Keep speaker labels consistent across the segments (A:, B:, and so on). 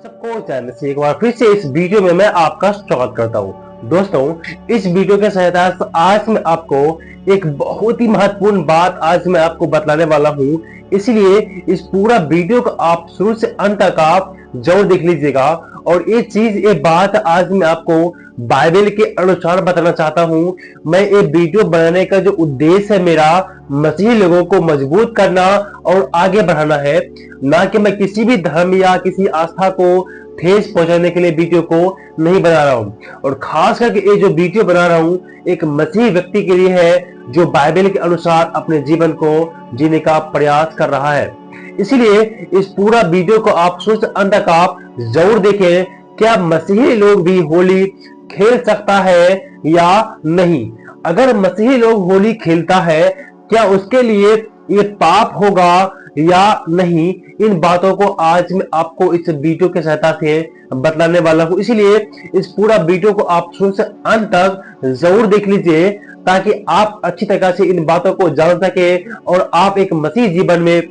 A: सबको चैनल से एक बार फिर से इस वीडियो में मैं आपका स्वागत करता हूं। दोस्तों, इस वीडियो के सहायता से आज मैं आपको एक बहुत ही महत्वपूर्ण बात आज मैं आपको बतलाने वाला हूं। इसलिए इस पूरा वीडियो को आप शुरू से अंत तक आप जरूर देख लीजिएगा। और ये बात आज मैं आपको बाइबल के अनुसार बताना चाहता हूं। मैं ये वीडियो बनाने का जो उद्देश्य है मेरा, मसीही लोगों को मजबूत करना और आगे बढ़ाना है, ना कि मैं किसी भी धर्म या किसी आस्था को ठेस पहुंचाने के लिए वीडियो को नहीं बना रहा हूं। और खास करके ये जो वीडियो बना रहा हूं एक मसीही व्यक्ति के लिए है जो बाइबल के अनुसार अपने जीवन को जीने का प्रयास कर रहा है। इसीलिए इस पूरा वीडियो को आप शुरू से अंत तक आप जरूर देखें। क्या मसीही लोग भी होली खेल सकता है या नहीं? अगर मसीही लोग होली खेलता है, क्या उसके लिए ये पाप होगा या नहीं? इन बातों को आज मैं आपको इस वीडियो के सहायता से बतलाने वाला हूं। इसीलिए इस पूरा वीडियो को आप शुरू से अंत तक जरूर देख लीजिए, ताकि आप अच्छी तरह से इन बातों को जान सके और आप एक मसीह जीवन में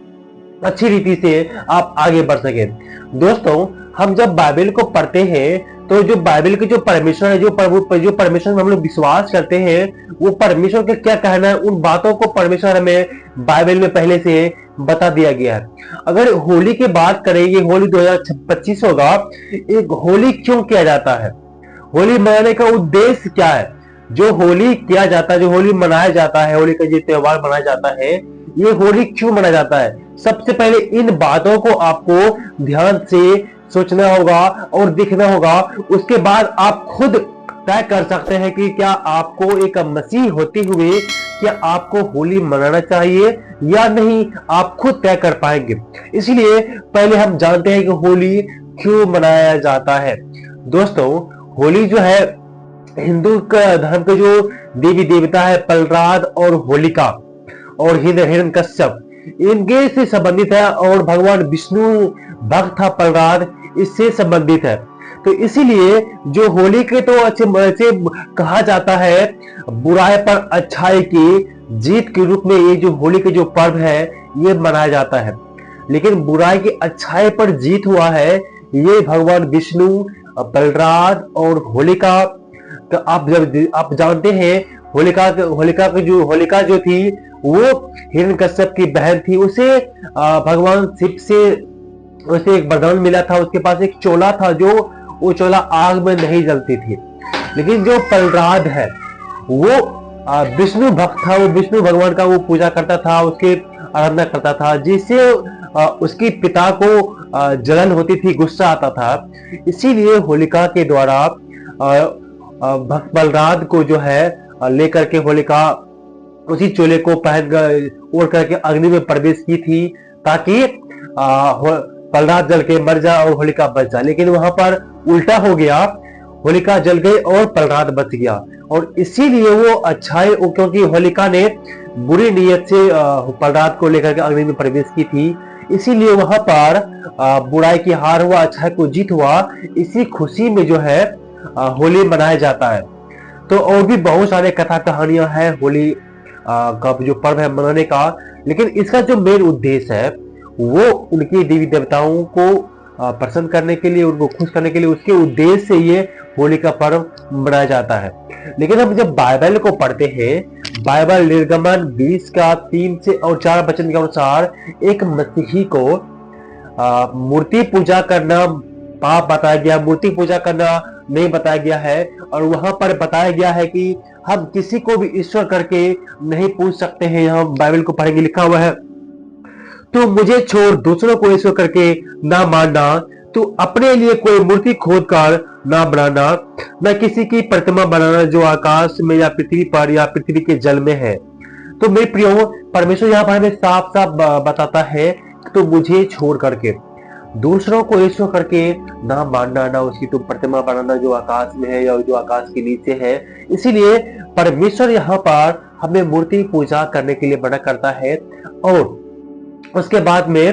A: अच्छी रीति से आप आगे बढ़ सके। दोस्तों, हम जब बाइबल को पढ़ते हैं तो जो बाइबल के जो परमेश्वर है, जो परमेश्वर में हम लोग विश्वास करते हैं, वो परमेश्वर का क्या कहना है, उन बातों को परमेश्वर हमें बाइबल में पहले से बता दिया गया है। अगर होली की बात करें, ये होली 2025 होगा। एक होली क्यों किया जाता है? होली मनाने का उद्देश्य क्या है? जो होली किया जाता है, जो होली मनाया जाता है, होली का जो त्योहार मनाया जाता है, ये होली क्यों मनाया जाता है? सबसे पहले इन बातों को आपको ध्यान से सोचना होगा और देखना होगा। उसके बाद आप खुद तय कर सकते हैं कि क्या आपको एक मसीह होते हुए क्या आपको होली मनाना चाहिए या नहीं, आप खुद तय कर पाएंगे। इसलिए पहले हम जानते हैं कि होली क्यों मनाया जाता है। दोस्तों, होली जो है हिंदू धर्म के जो देवी देवता है प्रहलाद और होलिका और हिरण्यकश्यप, इनके से संबंधित है। और भगवान विष्णु भक्त था प्रहलाद, इससे संबंधित है। तो इसीलिए जो होली के तो अच्छे कहा जाता है बुराई पर अच्छाई की जीत के रूप में ये जो होली के जो पर्व है ये मनाया जाता है। लेकिन बुराई की अच्छाई पर जीत हुआ है ये भगवान विष्णु, प्रहलाद और होलिका। तो आप जानते हैं होलिका जो थी वो हिरण्यकश्यप की बहन थी। उसे भगवान शिव से उसे एक वरदान मिला था। उसके पास एक चोला था, जो वो चोला आग में नहीं जलती थी। लेकिन जो प्रहलाद है वो विष्णु भक्त था, वो विष्णु भगवान का वो पूजा करता था, उसकी आराधना करता था, जिससे उसके पिता को जलन होती थी, गुस्सा आता था। इसीलिए होलिका के द्वारा भक्त प्रहलाद को जो है लेकर के होलिका उसी चोले को ओढ़ करके अग्नि में प्रवेश की थी, ताकि प्रहलाद जल के मर जाए और होलिका बच जाए। लेकिन वहां पर उल्टा हो गया, होलिका जल गई और प्रहलाद बच गया। और इसीलिए वो अच्छाई, क्योंकि होलिका ने बुरी नीयत से प्रहलाद को लेकर के अग्नि में प्रवेश की थी, इसीलिए वहां पर बुराई की हार हुआ, अच्छाई को जीत हुआ। इसी खुशी में जो है होली मनाया जाता है। तो और भी बहुत सारे कथा कहानियां हैं होली का जो पर्व है मनाने का। लेकिन इसका जो मेन उद्देश्य है वो उनके देवी देवताओं को प्रसन्न करने के लिए, उनको खुश करने के लिए, उसके उद्देश्य से ये होली का पर्व मनाया जाता है। लेकिन हम जब बाइबल को पढ़ते हैं, बाइबल निर्गमन 20 का 3 से और 4 वचन के अनुसार एक मसीही को मूर्ति पूजा करना पाप बताया गया, मूर्ति पूजा करना नहीं बताया गया है। और वहां पर बताया गया है कि हम किसी को भी ईश्वर करके नहीं पूछ सकते हैं। हम बाइबल को पढ़ेंगे, लिखा हुआ है, तो मुझे छोड़ दूसरों को ईश्वर करके ना मानना, तो अपने लिए कोई मूर्ति खोद कर ना बनाना, न किसी की प्रतिमा बनाना जो आकाश में या पृथ्वी पर या पृथ्वी के जल में है। तो मेरे प्रियो, परमेश्वर यहाँ पर हमें साफ साफ बताता है, तो मुझे छोड़ करके दूसरों को ईश्वर करके ना मानना, ना उसकी तुम प्रतिमा बनाना जो आकाश में है या जो आकाश के नीचे है। इसीलिए परमेश्वर यहाँ पर हमें मूर्ति पूजा करने के लिए मना करता है। और उसके बाद में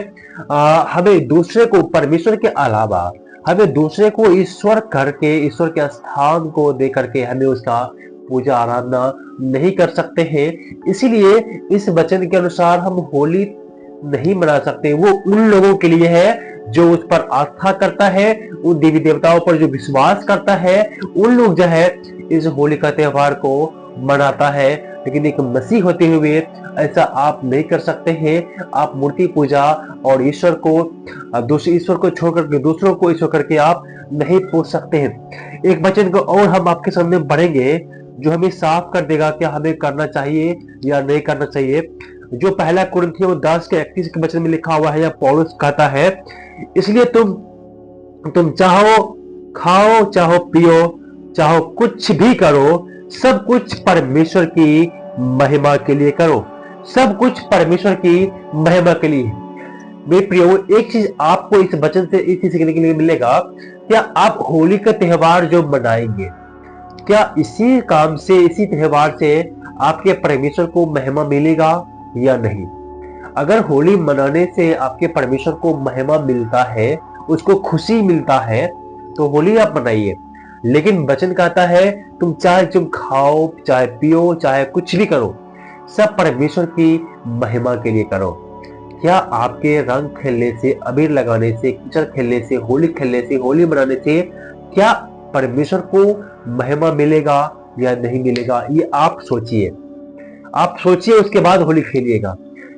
A: हमें दूसरे को, परमेश्वर के अलावा हमें दूसरे को ईश्वर करके, ईश्वर के स्थान को दे करके हमें उसका पूजा आराधना नहीं कर सकते हैं। इसीलिए इस वचन के अनुसार हम होली नहीं मना सकते। वो उन लोगों के लिए है जो उस पर आस्था करता है, उन देवी देवताओं पर जो विश्वास करता है, उन लोग जो है इस होली का त्योहार को मनाता है। लेकिन एक मसीह होते हुए ऐसा आप नहीं कर सकते हैं। आप मूर्ति पूजा और ईश्वर को दूसरे ईश्वर को छोड़कर के दूसरों को ईश्वर करके आप नहीं पूछ सकते हैं। एक वचन को और हम आपके सामने बढ़ेंगे जो हमें साफ कर देगा कि हमें करना चाहिए या नहीं करना चाहिए। जो पहला कुरिन्थियों 10 के 31 के वचन में लिखा हुआ है, या पौलुस कहता है, इसलिए तुम चाहो खाओ, चाहो पियो, चाहो कुछ भी करो, सब कुछ परमेश्वर की महिमा के लिए करो। सब कुछ परमेश्वर की महिमा के लिए। मेरे प्रियो, एक चीज आपको इस वचन से इस चीज सीखने के लिए मिलेगा, क्या आप होली का त्योहार जो मनाएंगे, क्या इसी काम से, इसी त्योहार से आपके परमेश्वर को महिमा मिलेगा या नहीं? अगर होली मनाने से आपके परमेश्वर को महिमा मिलता है, उसको खुशी मिलता है, तो होली आप मनाइए। लेकिन वचन कहता है तुम खाओ, चाहे पियो, चाहे कुछ भी करो, सब परमेश्वर की महिमा के लिए करो। क्या आपके रंग खेलने से, अबीर लगाने से, कीचड़ खेलने से, होली खेलने से, होली मनाने से क्या परमेश्वर को महिमा मिलेगा या नहीं मिलेगा? ये आप सोचिए। आप सोचिए, उसके बाद होली खेलिएगा।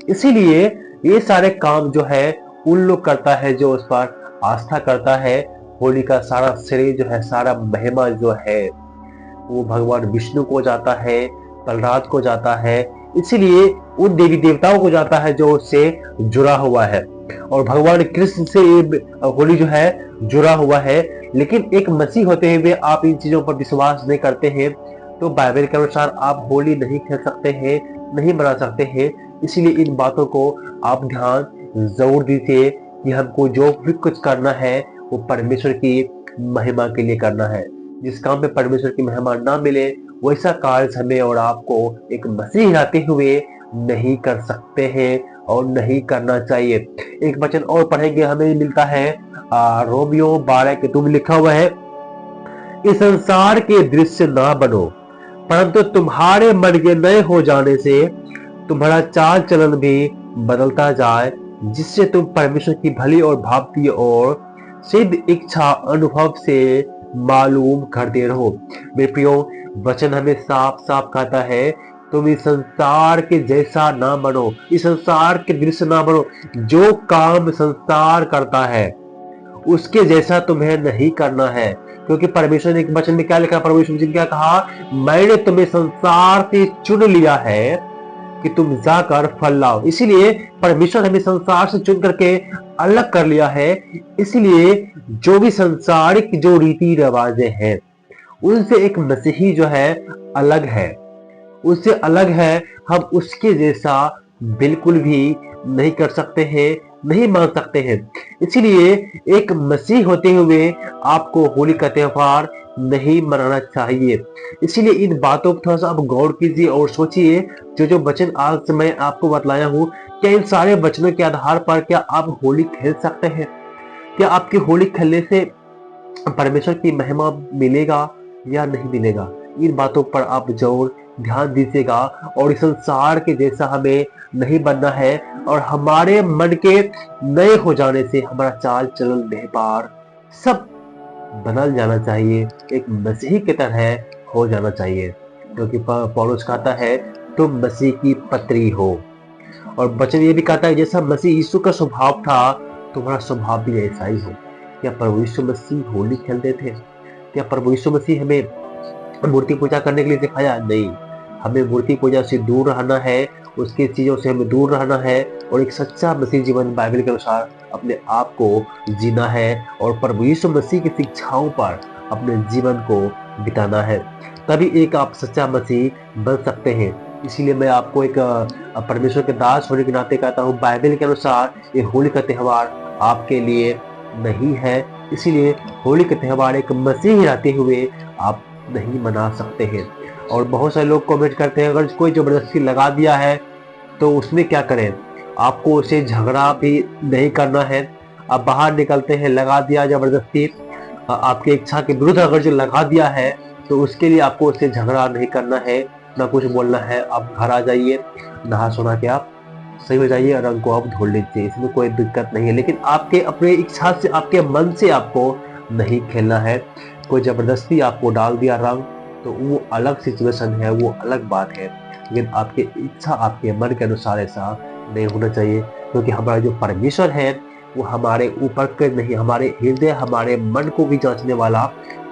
A: इसीलिए ये सारे काम जो है उन लोग करता है जो उस पर आस्था करता है। होली का सारा श्रेय जो है, सारा महिमा जो है, वो भगवान विष्णु को जाता है, प्रहलाद को जाता है, इसीलिए उन देवी देवताओं को जाता है जो उससे जुड़ा हुआ है। और भगवान कृष्ण से होली जो है जुड़ा हुआ है। लेकिन एक मसीह होते हुए आप इन चीजों पर विश्वास नहीं करते हैं, तो बाइबल के अनुसार आप होली नहीं खेल सकते हैं, नहीं मना सकते हैं। इसीलिए इन बातों को आप ध्यान जरूर दीजिए कि हमको जो भी कुछ करना है वो परमेश्वर की महिमा के लिए करना है। जिस काम में परमेश्वर की महिमा ना मिले, वैसा कार्य हमें और आपको एक मसीह रहते हुए नहीं कर सकते हैं और नहीं करना चाहिए। एक वचन और पढ़ेंगे, हमें मिलता है रोमियो 12 के 2 में लिखा हुआ है, इस संसार के दृश्य ना बनो, परंतु तुम्हारे मन के नए हो जाने से तुम्हारा चाल चलन भी बदलता जाए, जिससे तुम परमेश्वर की भली और भावती और सिद्ध इच्छा अनुभव से मालूम करते रहो। मेरे प्रियो, वचन हमें साफ साफ कहता है, तुम इस संसार के जैसा ना बनो, इस संसार के दृश्य ना बनो। जो काम संसार करता है उसके जैसा तुम्हें नहीं करना है, क्योंकि परमेश्वर ने एक वचन में क्या लिखा? परमेश्वर ने क्या कहा? मैंने तुम्हें संसार से चुन लिया है कि तुम जाकर फल लाओ। इसीलिए परमेश्वर हमें संसार से चुन करके अलग कर लिया है। इसलिए जो भी संसारिक जो रीति रिवाजें हैं, उनसे एक मसीही जो है अलग है, उससे अलग है। हम उसके जैसा बिल्कुल भी नहीं कर सकते हैं, नहीं मान सकते हैं। इसीलिए एक मसीह होते हुए आपको होली का त्योहार नहीं मनाना चाहिए। इसीलिए इन बातों पर थोड़ा सा आप गौर कीजिए और सोचिए, जो वचन आज मैं आपको बतलाया हूँ, क्या इन सारे वचनों के आधार पर क्या आप होली खेल सकते हैं? क्या आपकी होली खेलने से परमेश्वर की महिमा मिलेगा या नहीं मिलेगा? इन बातों पर आप जरूर ध्यान दीजिएगा। और इस संसार के जैसा हमें नहीं बनना है, और हमारे मन के नए हो जाने से हमारा चाल चलन व्यवहार सब बदल जाना चाहिए, एक मसीही की तरह हो जाना चाहिए। क्योंकि पौलुस कहता है तुम मसीह की पत्री हो। और वचन ये भी कहता है जैसा मसीह यीशु का स्वभाव था, तुम्हारा स्वभाव भी ऐसा ही हो। क्या प्रभु यीशु मसीह होली खेलते थे? क्या प्रभु यीशु मसीह हमें मूर्ति पूजा करने के लिए सिखाया? नहीं। हमें मूर्ति पूजा से दूर रहना है, उसकी चीजों से हमें दूर रहना है, और एक सच्चा मसीह जीवन बाइबल के अनुसार अपने आप को जीना है, और प्रभु यीशु मसीह की शिक्षाओं पर अपने जीवन को बिताना है। तभी एक आप सच्चा मसीह बन सकते हैं। इसीलिए मैं आपको एक परमेश्वर के दास होने के नाते कहता हूँ, बाइबल के अनुसार ये होली का त्योहार आपके लिए नहीं है। इसीलिए होली का त्योहार एक मसीही रहते हुए आप नहीं मना सकते हैं। और बहुत सारे लोग कमेंट करते हैं, अगर कोई जबरदस्ती लगा दिया है तो उसमें क्या करें? आपको उसे झगड़ा भी नहीं करना है। आप बाहर निकलते हैं, लगा दिया जबरदस्ती, आपकी इच्छा के विरुद्ध अगर जो लगा दिया है, तो उसके लिए आपको उससे झगड़ा नहीं करना है, ना कुछ बोलना है। आप घर आ जाइए, नहा सोना के आप सही हो जाइए और रंग को आप धो लीजिए, इसमें कोई दिक्कत नहीं है। लेकिन आपके अपने इच्छा से, आपके मन से आपको नहीं खेलना है। कोई जबरदस्ती आपको डाल दिया रंग तो वो अलग सिचुएशन है, वो अलग बात है। लेकिन आपकी इच्छा, आपके मन के अनुसार ऐसा नहीं होना चाहिए, क्योंकि हमारा जो परमेश्वर है वो हमारे ऊपर के नहीं, हमारे हृदय, हमारे मन को भी जांचने वाला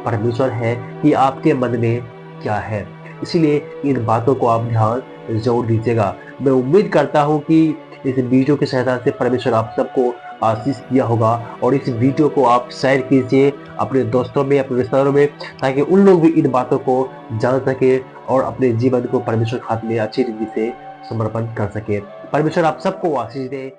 A: परमेश्वर है कि आपके मन में क्या है। इसीलिए इन बातों को आप ध्यान जरूर दीजिएगा। मैं उम्मीद करता हूँ कि इस वीडियो की सहायता से परमेश्वर आप सबको आशीष दिया होगा, और इस वीडियो को आप शेयर कीजिए अपने दोस्तों में, अपने रिश्तेदारों में, ताकि उन लोग भी इन बातों को जान सके और अपने जीवन को परमेश्वर के हाथ में अच्छी रीति से समर्पण कर सके। परमेश्वर आप सबको आशीष दे।